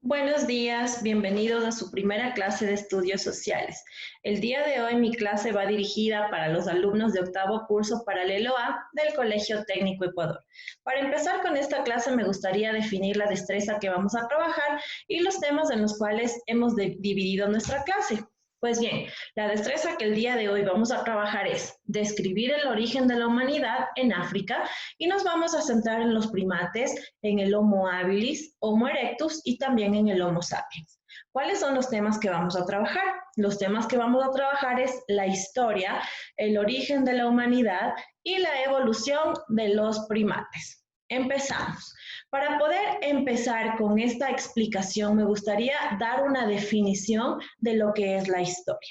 Buenos días, bienvenidos a su primera clase de estudios sociales. El día de hoy mi clase va dirigida para los alumnos de octavo curso paralelo A del Colegio Técnico Ecuador. Para empezar con esta clase me gustaría definir la destreza que vamos a trabajar y los temas en los cuales hemos dividido nuestra clase. Pues bien, la destreza que el día de hoy vamos a trabajar es describir el origen de la humanidad en África y nos vamos a centrar en los primates, en el Homo habilis, Homo erectus y también en el Homo sapiens. ¿Cuáles son los temas que vamos a trabajar? Los temas que vamos a trabajar es la historia, el origen de la humanidad y la evolución de los primates. Empezamos. Para poder empezar con esta explicación, me gustaría dar una definición de lo que es la historia.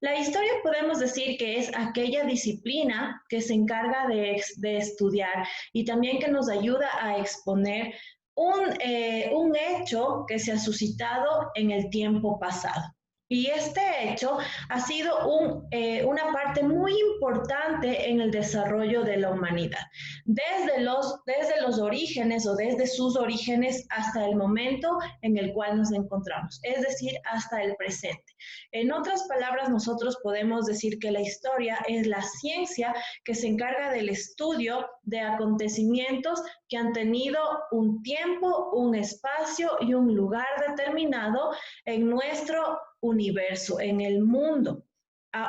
La historia podemos decir que es aquella disciplina que se encarga de estudiar y también que nos ayuda a exponer un hecho que se ha suscitado en el tiempo pasado. Y este hecho ha sido una parte muy importante en el desarrollo de la humanidad, desde los orígenes o desde sus orígenes hasta el momento en el cual nos encontramos, es decir, hasta el presente. En otras palabras, nosotros podemos decir que la historia es la ciencia que se encarga del estudio de acontecimientos que han tenido un tiempo, un espacio y un lugar determinado en nuestro universo, en el mundo.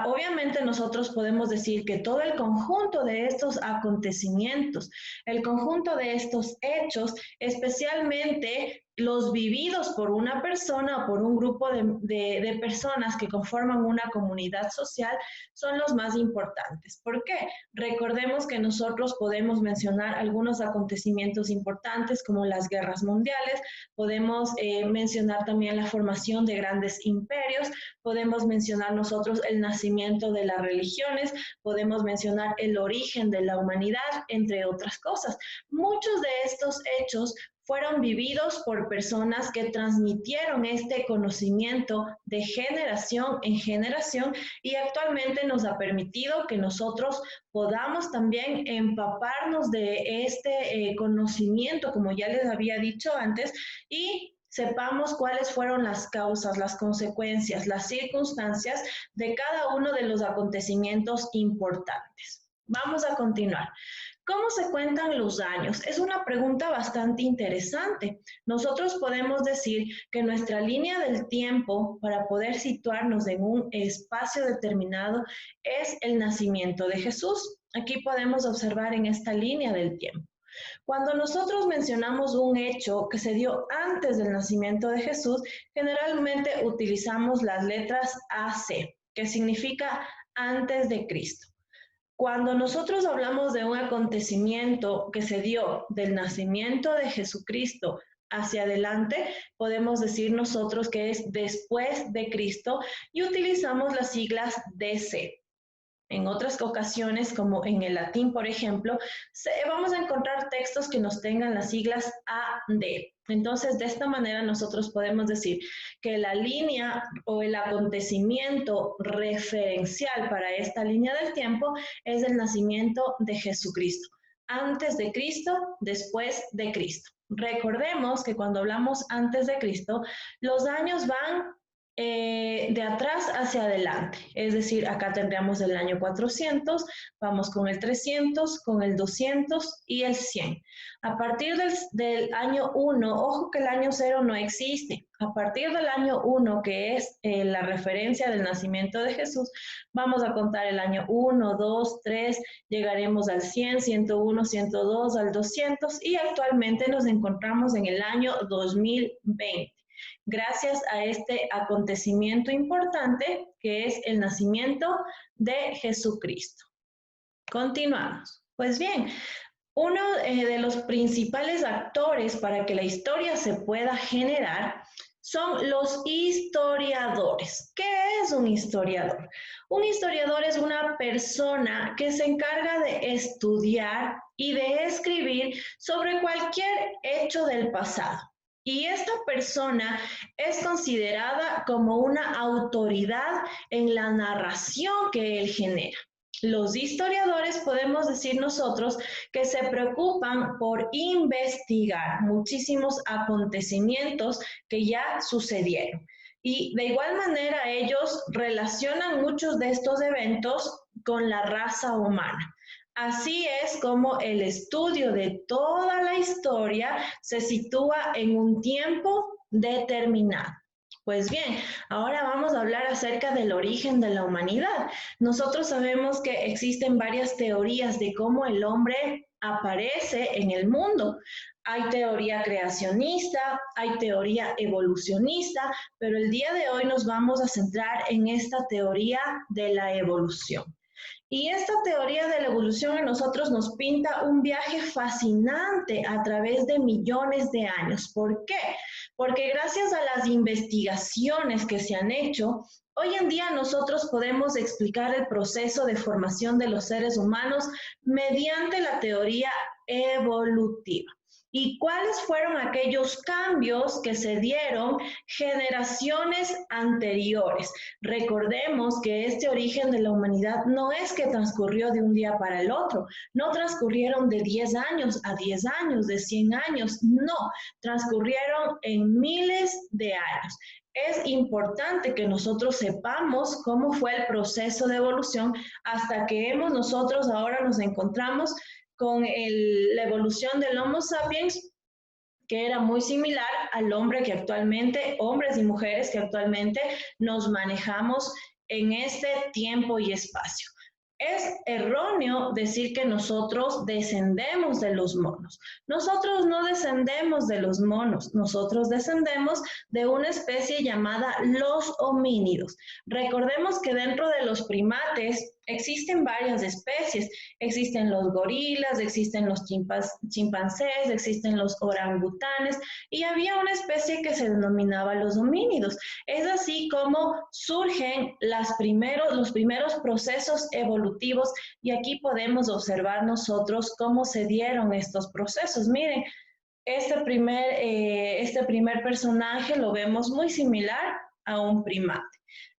Obviamente nosotros podemos decir que todo el conjunto de estos acontecimientos, el conjunto de estos hechos, especialmente los vividos por una persona o por un grupo de personas que conforman una comunidad social, son los más importantes. ¿Por qué? Recordemos que nosotros podemos mencionar algunos acontecimientos importantes como las guerras mundiales, podemos mencionar también la formación de grandes imperios, podemos mencionar nosotros el nacimiento de las religiones, podemos mencionar el origen de la humanidad, entre otras cosas. Muchos de estos hechos fueron vividos por personas que transmitieron este conocimiento de generación en generación y actualmente nos ha permitido que nosotros podamos también empaparnos de este conocimiento, como ya les había dicho antes, y sepamos cuáles fueron las causas, las consecuencias, las circunstancias de cada uno de los acontecimientos importantes. Vamos a continuar. ¿Cómo se cuentan los años? Es una pregunta bastante interesante. Nosotros podemos decir que nuestra línea del tiempo para poder situarnos en un espacio determinado es el nacimiento de Jesús. Aquí podemos observar en esta línea del tiempo. Cuando nosotros mencionamos un hecho que se dio antes del nacimiento de Jesús, generalmente utilizamos las letras AC, que significa antes de Cristo. Cuando nosotros hablamos de un acontecimiento que se dio del nacimiento de Jesucristo hacia adelante, podemos decir nosotros que es después de Cristo y utilizamos las siglas DC. En otras ocasiones, como en el latín, por ejemplo, vamos a encontrar textos que nos tengan las siglas AD. Entonces, de esta manera nosotros podemos decir que la línea o el acontecimiento referencial para esta línea del tiempo es el nacimiento de Jesucristo. Antes de Cristo, después de Cristo. Recordemos que cuando hablamos antes de Cristo, los años van de atrás hacia adelante, es decir, acá tendríamos el año 400, vamos con el 300, con el 200 y el 100. A partir del año 1, ojo que el año 0 no existe, a partir del año 1, que es la referencia del nacimiento de Jesús, vamos a contar el año 1, 2, 3, llegaremos al 100, 101, 102, al 200 y actualmente nos encontramos en el año 2020. Gracias a este acontecimiento importante que es el nacimiento de Jesucristo. Continuamos. Pues bien, uno de los principales actores para que la historia se pueda generar son los historiadores. ¿Qué es un historiador? Un historiador es una persona que se encarga de estudiar y de escribir sobre cualquier hecho del pasado. Y esta persona es considerada como una autoridad en la narración que él genera. Los historiadores podemos decir nosotros que se preocupan por investigar muchísimos acontecimientos que ya sucedieron. Y de igual manera ellos relacionan muchos de estos eventos con la raza humana. Así es como el estudio de toda la historia se sitúa en un tiempo determinado. Pues bien, ahora vamos a hablar acerca del origen de la humanidad. Nosotros sabemos que existen varias teorías de cómo el hombre aparece en el mundo. Hay teoría creacionista, hay teoría evolucionista, pero el día de hoy nos vamos a centrar en esta teoría de la evolución. Y esta teoría de la evolución a nosotros nos pinta un viaje fascinante a través de millones de años. ¿Por qué? Porque gracias a las investigaciones que se han hecho, hoy en día nosotros podemos explicar el proceso de formación de los seres humanos mediante la teoría evolutiva. ¿Y cuáles fueron aquellos cambios que se dieron generaciones anteriores? Recordemos que este origen de la humanidad no es que transcurrió de un día para el otro, no transcurrieron de 10 años a 10 años, de 100 años, no, transcurrieron en miles de años. Es importante que nosotros sepamos cómo fue el proceso de evolución hasta que nosotros ahora nos encontramos con la evolución del Homo sapiens, que era muy similar al hombre que actualmente, hombres y mujeres que actualmente nos manejamos en este tiempo y espacio. Es erróneo decir que nosotros descendemos de los monos. Nosotros no descendemos de los monos, nosotros descendemos de una especie llamada los homínidos. Recordemos que dentro de los primates existen varias especies. Existen los gorilas, existen los chimpancés, existen los orangutanes y había una especie que se denominaba los homínidos. Es así como surgen los primeros procesos evolutivos y aquí podemos observar nosotros cómo se dieron estos procesos. Miren, este primer personaje lo vemos muy similar a un primate.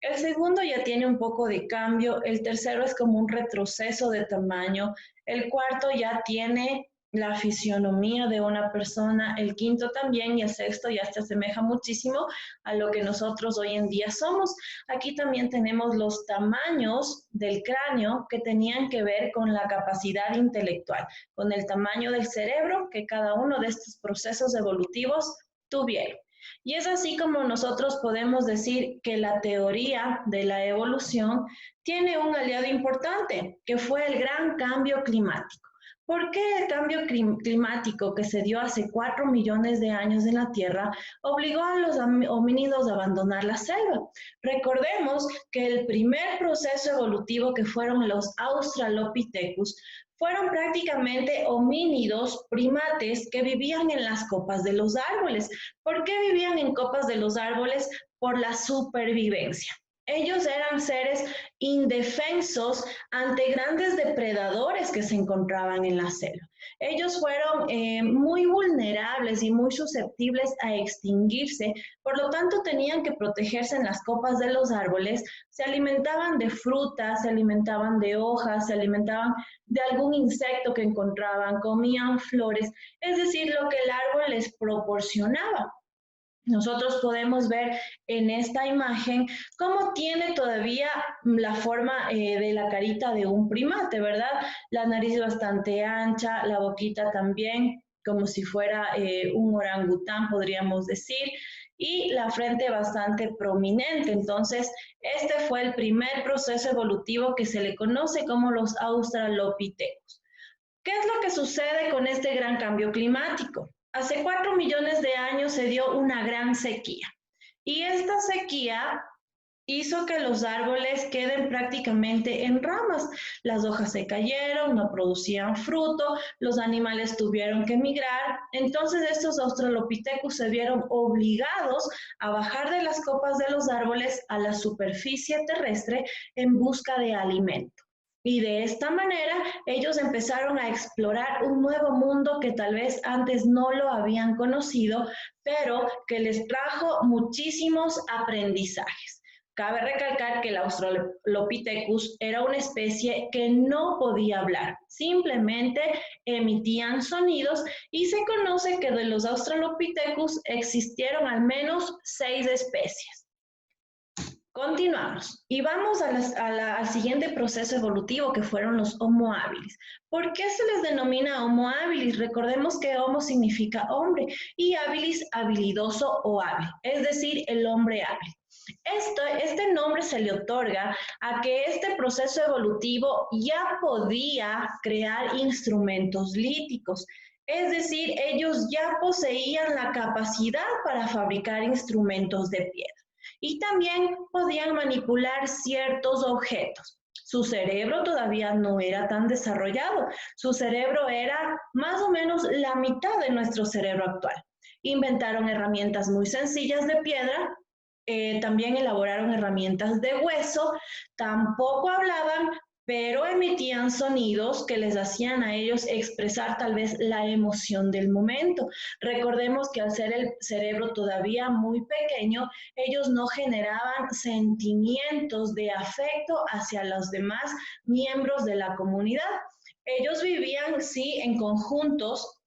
El segundo ya tiene un poco de cambio, el tercero es como un retroceso de tamaño, el cuarto ya tiene la fisionomía de una persona, el quinto también y el sexto ya se asemeja muchísimo a lo que nosotros hoy en día somos. Aquí también tenemos los tamaños del cráneo que tenían que ver con la capacidad intelectual, con el tamaño del cerebro que cada uno de estos procesos evolutivos tuvieron. Y es así como nosotros podemos decir que la teoría de la evolución tiene un aliado importante, que fue el gran cambio climático. ¿Por qué el cambio climático que se dio hace 4 millones de años en la Tierra obligó a los homínidos a abandonar la selva? Recordemos que el primer proceso evolutivo que fueron los Australopithecus fueron prácticamente homínidos, primates que vivían en las copas de los árboles. ¿Por qué vivían en copas de los árboles? Por la supervivencia. Ellos eran seres indefensos ante grandes depredadores que se encontraban en la selva. Ellos fueron muy vulnerables y muy susceptibles a extinguirse, por lo tanto tenían que protegerse en las copas de los árboles, se alimentaban de frutas, se alimentaban de hojas, se alimentaban de algún insecto que encontraban, comían flores, es decir, lo que el árbol les proporcionaba. Nosotros podemos ver en esta imagen cómo tiene todavía la forma de la carita de un primate, ¿verdad? La nariz bastante ancha, la boquita también, como si fuera un orangután, podríamos decir, y la frente bastante prominente. Entonces, este fue el primer proceso evolutivo que se le conoce como los Australopithecus. ¿Qué es lo que sucede con este gran cambio climático? Hace 4 millones de años se dio una gran sequía y esta sequía hizo que los árboles queden prácticamente en ramas. Las hojas se cayeron, no producían fruto, los animales tuvieron que migrar. Entonces estos Australopithecus se vieron obligados a bajar de las copas de los árboles a la superficie terrestre en busca de alimento. Y de esta manera ellos empezaron a explorar un nuevo mundo que tal vez antes no lo habían conocido, pero que les trajo muchísimos aprendizajes. Cabe recalcar que el Australopithecus era una especie que no podía hablar, simplemente emitían sonidos y se conoce que de los Australopithecus existieron al menos 6 especies. Continuamos y vamos al siguiente proceso evolutivo que fueron los Homo habilis. ¿Por qué se les denomina Homo habilis? Recordemos que Homo significa hombre y habilis habilidoso o hábil, es decir, el hombre hábil. Este nombre se le otorga a que este proceso evolutivo ya podía crear instrumentos líticos. Es decir, ellos ya poseían la capacidad para fabricar instrumentos de piedra y también podían manipular ciertos objetos. Su cerebro todavía no era tan desarrollado. Su cerebro era más o menos la mitad de nuestro cerebro actual. Inventaron herramientas muy sencillas de piedra, también elaboraron herramientas de hueso, tampoco hablaban, pero emitían sonidos que les hacían a ellos expresar tal vez la emoción del momento. Recordemos que al ser el cerebro todavía muy pequeño, ellos no generaban sentimientos de afecto hacia los demás miembros de la comunidad. Ellos vivían, sí, en conjuntos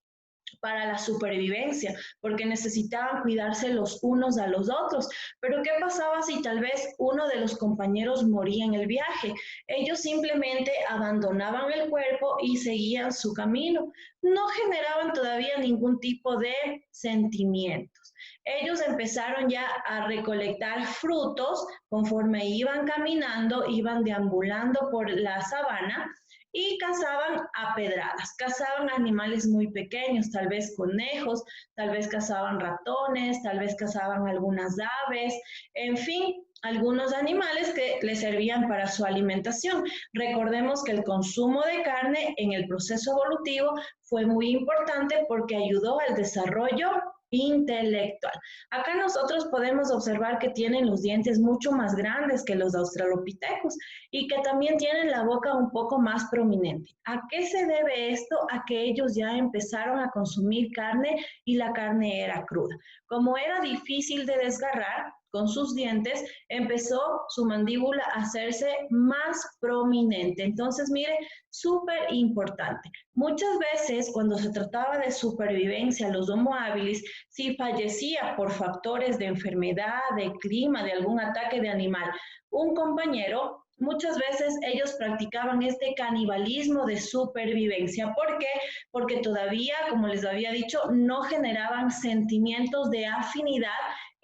para la supervivencia, porque necesitaban cuidarse los unos a los otros. Pero ¿qué pasaba si tal vez uno de los compañeros moría en el viaje? Ellos simplemente abandonaban el cuerpo y seguían su camino. No generaban todavía ningún tipo de sentimientos. Ellos empezaron ya a recolectar frutos conforme iban caminando, iban deambulando por la sabana y cazaban a pedradas, cazaban animales muy pequeños, tal vez conejos, tal vez cazaban ratones, tal vez cazaban algunas aves, en fin, algunos animales que les servían para su alimentación. Recordemos que el consumo de carne en el proceso evolutivo fue muy importante porque ayudó al desarrollo intelectual. Acá nosotros podemos observar que tienen los dientes mucho más grandes que los australopithecus y que también tienen la boca un poco más prominente. ¿A qué se debe esto? A que ellos ya empezaron a consumir carne y la carne era cruda. Como era difícil de desgarrar con sus dientes, empezó su mandíbula a hacerse más prominente. Entonces, mire, súper importante. Muchas veces cuando se trataba de supervivencia, los Homo habilis, si fallecía por factores de enfermedad, de clima, de algún ataque de animal, un compañero, muchas veces ellos practicaban este canibalismo de supervivencia. ¿Por qué? Porque todavía, como les había dicho, no generaban sentimientos de afinidad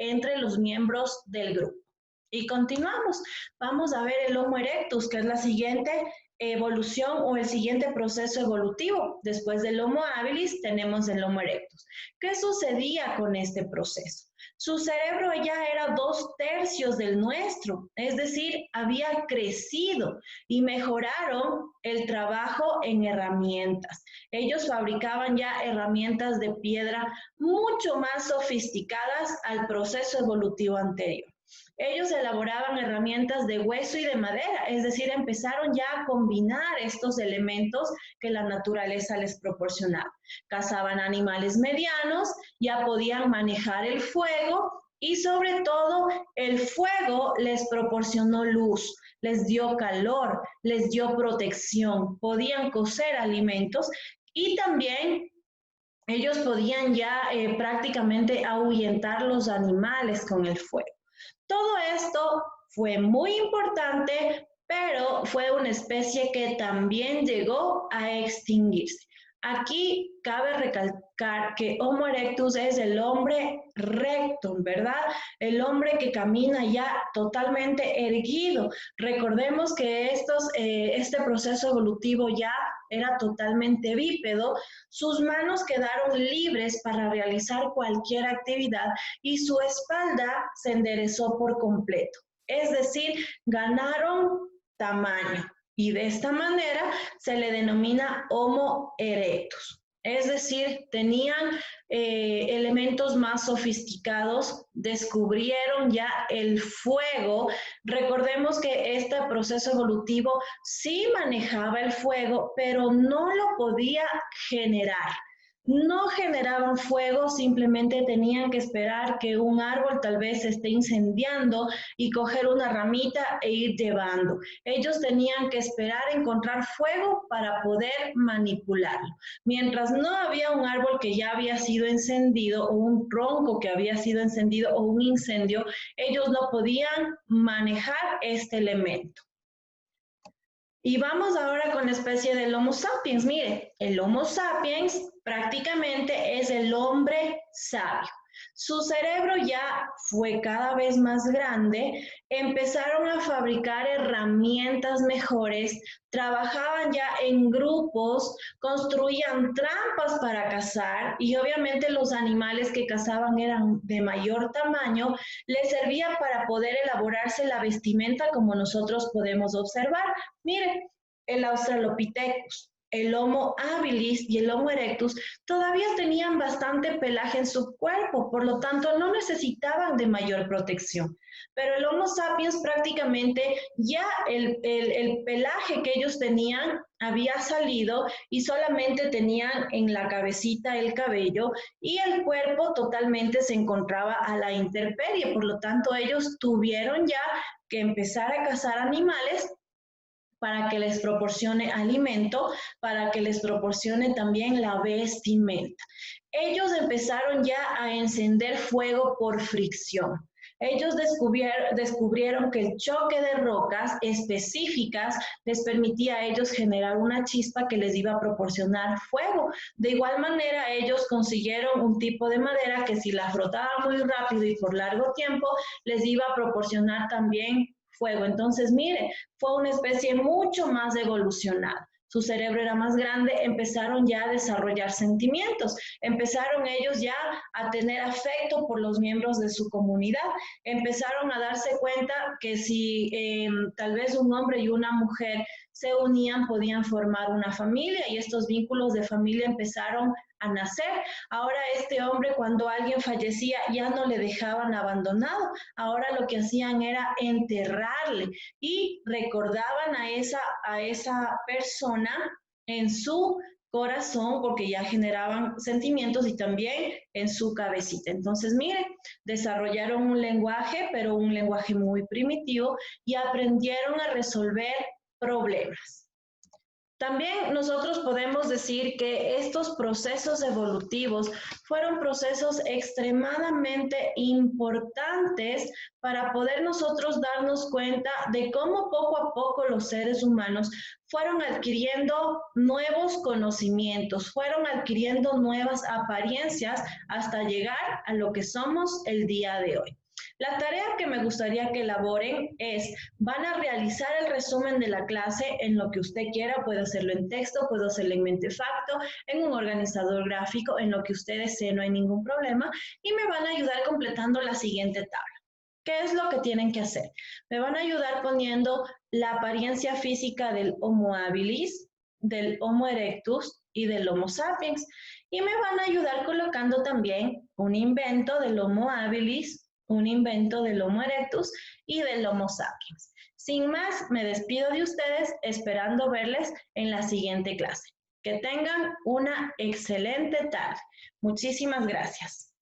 entre los miembros del grupo. Y continuamos. Vamos a ver el Homo erectus, que es la siguiente evolución o el siguiente proceso evolutivo. Después del Homo habilis tenemos el Homo erectus. ¿Qué sucedía con este proceso? Su cerebro ya era 2/3 del nuestro, es decir, había crecido y mejoraron el trabajo en herramientas. Ellos fabricaban ya herramientas de piedra mucho más sofisticadas al proceso evolutivo anterior. Ellos elaboraban herramientas de hueso y de madera, es decir, empezaron ya a combinar estos elementos que la naturaleza les proporcionaba. Cazaban animales medianos, ya podían manejar el fuego y sobre todo el fuego les proporcionó luz, les dio calor, les dio protección, podían cocer alimentos y también ellos podían ya prácticamente ahuyentar los animales con el fuego. Todo esto fue muy importante, pero fue una especie que también llegó a extinguirse. Aquí cabe recalcar que Homo erectus es el hombre recto, ¿verdad? El hombre que camina ya totalmente erguido. Recordemos que este proceso evolutivo ya era totalmente bípedo, sus manos quedaron libres para realizar cualquier actividad y su espalda se enderezó por completo. Es decir, ganaron tamaño y de esta manera se le denomina Homo erectus. Es decir, tenían elementos más sofisticados, descubrieron ya el fuego. Recordemos que este proceso evolutivo sí manejaba el fuego, pero no lo podía generar. no generaban fuego, simplemente tenían que esperar que un árbol tal vez se esté incendiando y coger una ramita e ir llevando. Ellos tenían que esperar encontrar fuego para poder manipularlo. Mientras no había un árbol que ya había sido encendido o un tronco que había sido encendido o un incendio, ellos no podían manejar este elemento. Y vamos ahora con la especie del Homo sapiens. Mire, el Homo sapiens prácticamente es el hombre sabio. Su cerebro ya fue cada vez más grande, empezaron a fabricar herramientas mejores, trabajaban ya en grupos, construían trampas para cazar y obviamente los animales que cazaban eran de mayor tamaño, les servía para poder elaborarse la vestimenta como nosotros podemos observar. Mire, el Australopithecus, el Homo habilis y el Homo erectus todavía tenían bastante pelaje en su cuerpo, por lo tanto no necesitaban de mayor protección. Pero el Homo sapiens prácticamente ya el pelaje que ellos tenían había salido y solamente tenían en la cabecita el cabello y el cuerpo totalmente se encontraba a la intemperie. Por lo tanto, ellos tuvieron ya que empezar a cazar animales para que les proporcione alimento, para que les proporcione también la vestimenta. Ellos empezaron ya a encender fuego por fricción. Ellos descubrieron que el choque de rocas específicas les permitía a ellos generar una chispa que les iba a proporcionar fuego. De igual manera, ellos consiguieron un tipo de madera que si la frotaban muy rápido y por largo tiempo, les iba a proporcionar también fuego. Entonces, mire, fue una especie mucho más evolucionada. Su cerebro era más grande, empezaron ya a desarrollar sentimientos, empezaron ellos ya a tener afecto por los miembros de su comunidad, empezaron a darse cuenta que si tal vez un hombre y una mujer se unían, podían formar una familia y estos vínculos de familia empezaron a nacer. Ahora este hombre, cuando alguien fallecía, ya no le dejaban abandonado. Ahora lo que hacían era enterrarle y recordaban a esa persona en su corazón porque ya generaban sentimientos y también en su cabecita. Entonces, miren, desarrollaron un lenguaje, pero un lenguaje muy primitivo y aprendieron a resolver problemas. También nosotros podemos decir que estos procesos evolutivos fueron procesos extremadamente importantes para poder nosotros darnos cuenta de cómo poco a poco los seres humanos fueron adquiriendo nuevos conocimientos, fueron adquiriendo nuevas apariencias hasta llegar a lo que somos el día de hoy. La tarea que me gustaría que elaboren es, van a realizar el resumen de la clase en lo que usted quiera, puede hacerlo en texto, puede hacerlo en Mentefacto, en un organizador gráfico, en lo que usted desee, no hay ningún problema, y me van a ayudar completando la siguiente tabla. ¿Qué es lo que tienen que hacer? Me van a ayudar poniendo la apariencia física del Homo habilis, del Homo erectus y del Homo sapiens, y me van a ayudar colocando también un invento del Homo habilis, un invento del Homo erectus y del Homo sapiens. Sin más, me despido de ustedes esperando verles en la siguiente clase. Que tengan una excelente tarde. Muchísimas gracias.